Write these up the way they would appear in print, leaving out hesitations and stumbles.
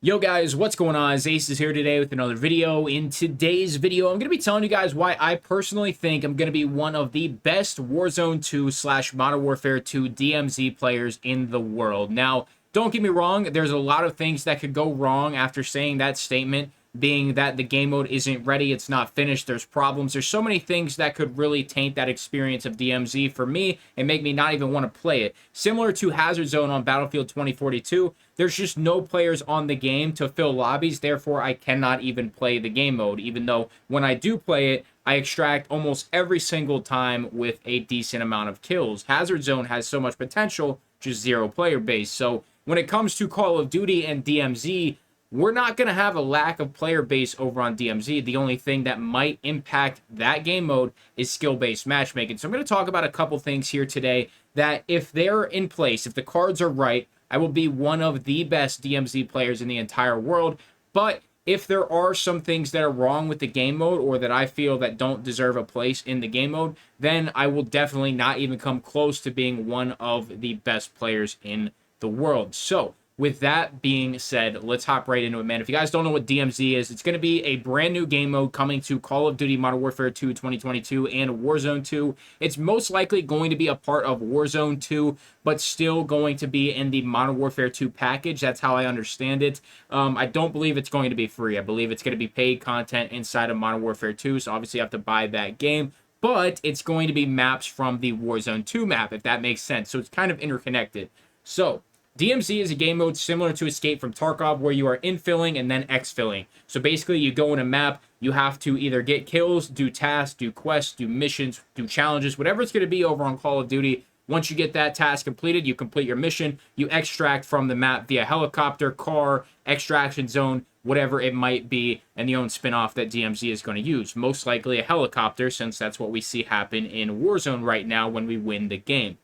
Yo guys, what's going on? Ace is here today with another video. In today's video, I'm going to be telling you guys why I personally think I'm going to be one of the best Warzone 2 slash Modern Warfare 2 DMZ players in the world. Now, don't get me wrong, there's a lot of things that could go wrong after saying that statement, being that the game mode isn't ready, it's not finished, there's problems. There's so many things that could really taint that experience of DMZ for me and make me not even want to play it. Similar to Hazard Zone on Battlefield 2042, there's just no players on the game to fill lobbies, therefore I cannot even play the game mode, even though when I do play it, I extract almost every single time with a decent amount of kills. Hazard Zone has so much potential, just zero player base. So when it comes to Call of Duty and DMZ, we're not going to have a lack of player base over on DMZ. The only thing that might impact that game mode is skill-based matchmaking. So I'm going to talk about a couple things here today that if they're in place, if the cards are right, I will be one of the best DMZ players in the entire world. But if there are some things that are wrong with the game mode or that I feel that don't deserve a place in the game mode, then I will definitely not even come close to being one of the best players in the world. So with that being said, let's hop right into it, man. If you guys don't know what DMZ is, it's going to be a brand new game mode coming to Call of Duty Modern Warfare 2 2022 and Warzone 2. It's most likely going to be a part of Warzone 2, but still going to be in the Modern Warfare 2 package. That's how I understand it. I don't believe it's going to be free. I believe it's going to be paid content inside of Modern Warfare 2, so obviously you have to buy that game. But it's going to be maps from the Warzone 2 map, if that makes sense. So it's kind of interconnected. So DMZ is a game mode similar to Escape from Tarkov where you are infilling and then exfilling. So basically you go in a map, you have to either get kills, do tasks, do quests, do missions, do challenges, whatever it's going to be over on Call of Duty. Once you get that task completed, you complete your mission, you extract from the map via helicopter, car, extraction zone, whatever it might be, and the own spin-off that DMZ is going to use. Most likely a helicopter, since that's what we see happen in Warzone right now when we win the game.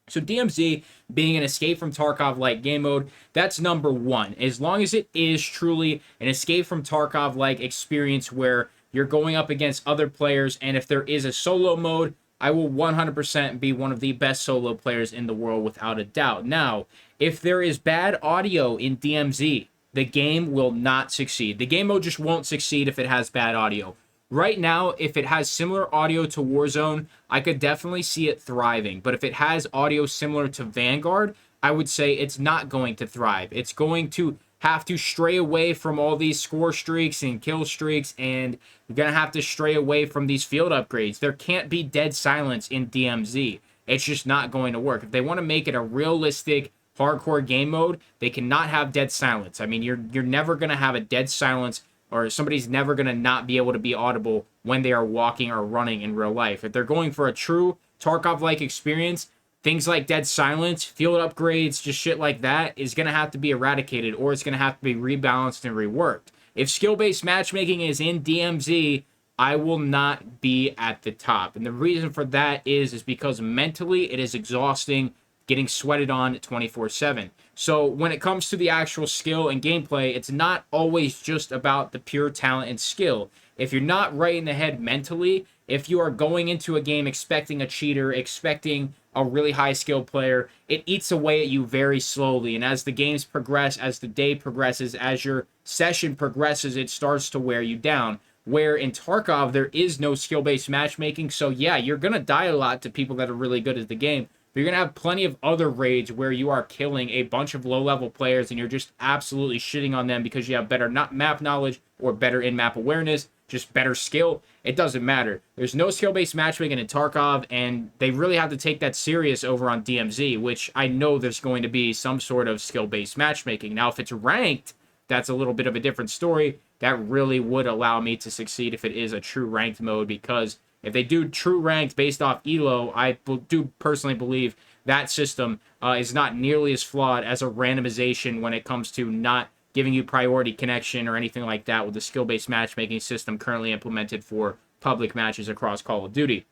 So DMZ being an Escape from Tarkov-like game mode, that's number one. As long as it is truly an Escape from Tarkov-like experience where you're going up against other players, and if there is a solo mode, I will 100% be one of the best solo players in the world without a doubt. Now, if there is bad audio in DMZ, the game will not succeed. The game mode just won't succeed if it has bad audio. Right now, if it has similar audio to Warzone, I could definitely see it thriving. But if it has audio similar to Vanguard, I would say it's not going to thrive. It's going to have to stray away from all these score streaks and kill streaks, and you're going to have to stray away from these field upgrades. There can't be dead silence in DMZ. It's just not going to work. If they want to make it a realistic hardcore game mode, they cannot have dead silence. I mean, you're never going to have a dead silence, or somebody's never going to not be able to be audible when they are walking or running in real life. If they're going for a true Tarkov-like experience, things like dead silence, field upgrades, just shit like that is going to have to be eradicated, or it's going to have to be rebalanced and reworked. If skill-based matchmaking is in DMZ, I will not be at the top. And the reason for that is because mentally it is exhausting getting sweated on 24/7. So when it comes to the actual skill and gameplay, it's not always just about the pure talent and skill. If you're not right in the head mentally, if you are going into a game expecting a cheater, expecting a really high skill player, it eats away at you very slowly. And as the games progress, as the day progresses, as your session progresses, it starts to wear you down. Where in Tarkov, there is no skill-based matchmaking. So yeah, you're going to die a lot to people that are really good at the game. But you're going to have plenty of other raids where you are killing a bunch of low-level players and you're just absolutely shitting on them because you have better map knowledge or better in-map awareness, just better skill. It doesn't matter. There's no skill-based matchmaking in Tarkov, and they really have to take that serious over on DMZ, which I know there's going to be some sort of skill-based matchmaking. Now, if it's ranked, that's a little bit of a different story. That really would allow me to succeed if it is a true ranked mode, because if they do true ranked based off ELO, I do personally believe that system is not nearly as flawed as a randomization when it comes to not giving you priority connection or anything like that with the skill-based matchmaking system currently implemented for public matches across Call of Duty.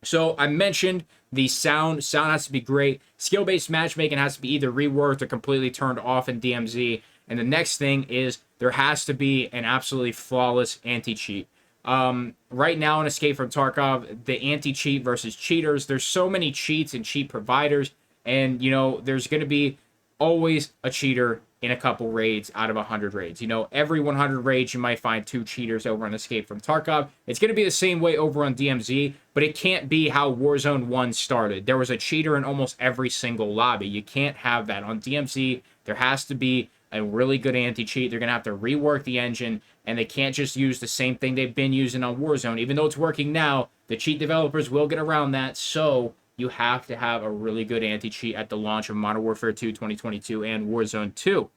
So I mentioned the sound. Sound has to be great. Skill-based matchmaking has to be either reworked or completely turned off in DMZ. And the next thing is there has to be an absolutely flawless anti-cheat. Right now in Escape from Tarkov, the anti-cheat versus cheaters, there's so many cheats and cheat providers, and you know there's going to be always a cheater in a couple raids out of 100 raids. You know, every 100 raids, you might find 2 cheaters over on Escape from Tarkov. It's going to be the same way over on DMZ, but it can't be how Warzone 1 started. There was a cheater in almost every single lobby. You can't have that. On DMZ, there has to be a really good anti-cheat. They're going to have to rework the engine, and they can't just use the same thing they've been using on Warzone. Even though it's working now, the cheat developers will get around that, so you have to have a really good anti-cheat at the launch of Modern Warfare 2 2022 and Warzone 2.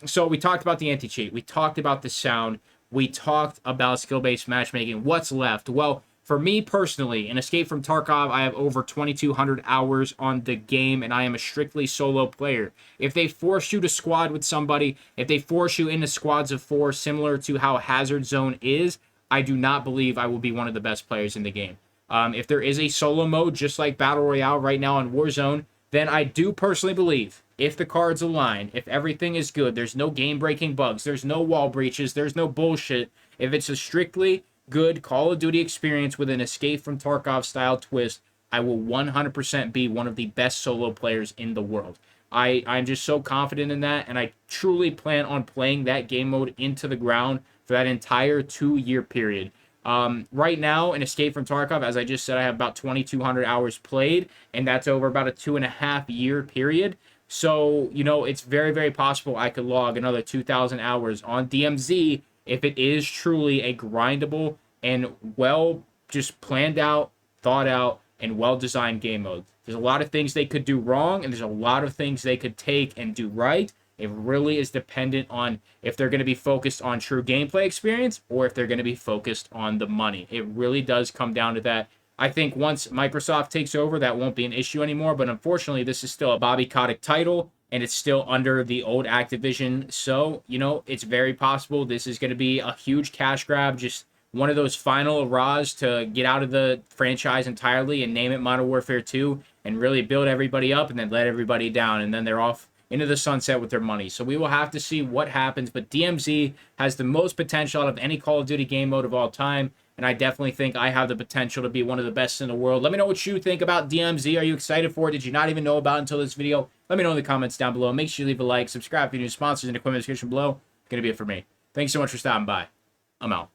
So we talked about the anti-cheat. We talked about the sound. We talked about skill-based matchmaking. What's left? Well, for me personally, in Escape from Tarkov, I have over 2,200 hours on the game, and I am a strictly solo player. If they force you to squad with somebody, if they force you into squads of 4, similar to how Hazard Zone is, I do not believe I will be one of the best players in the game. If there is a solo mode, just like Battle Royale right now on Warzone, then I do personally believe, if the cards align, if everything is good, there's no game-breaking bugs, there's no wall breaches, there's no bullshit, if it's a strictly good Call of Duty experience with an Escape from Tarkov-style twist, I will 100% be one of the best solo players in the world. I'm just so confident in that, and I truly plan on playing that game mode into the ground for that entire 2-year period. Right now, in Escape from Tarkov, as I just said, I have about 2,200 hours played, and that's over about a 2.5-year period. So, you know, it's very, very possible I could log another 2,000 hours on DMZ if it is truly a grindable and well just planned out, thought out, and well-designed game mode. There's a lot of things they could do wrong, and there's a lot of things they could take and do right. It really is dependent on if they're going to be focused on true gameplay experience or if they're going to be focused on the money. It really does come down to that. I think once Microsoft takes over, that won't be an issue anymore. But unfortunately, this is still a Bobby Kotick title, and it's still under the old Activision. So, you know, it's very possible this is going to be a huge cash grab, just one of those final hurrahs to get out of the franchise entirely and name it Modern Warfare 2 and really build everybody up and then let everybody down. And then they're off into the sunset with their money. So we will have to see what happens, but DMZ has the most potential out of any Call of Duty game mode of all time, and I definitely think I have the potential to be one of the best in the world. Let me know what you think about DMZ. Are you excited for it? Did you not even know about it until this video? Let me know in the comments down below. Make sure you leave a like, subscribe if you're new, sponsors in the comment description below. Gonna be it for me. Thanks so much for stopping by. I'm out.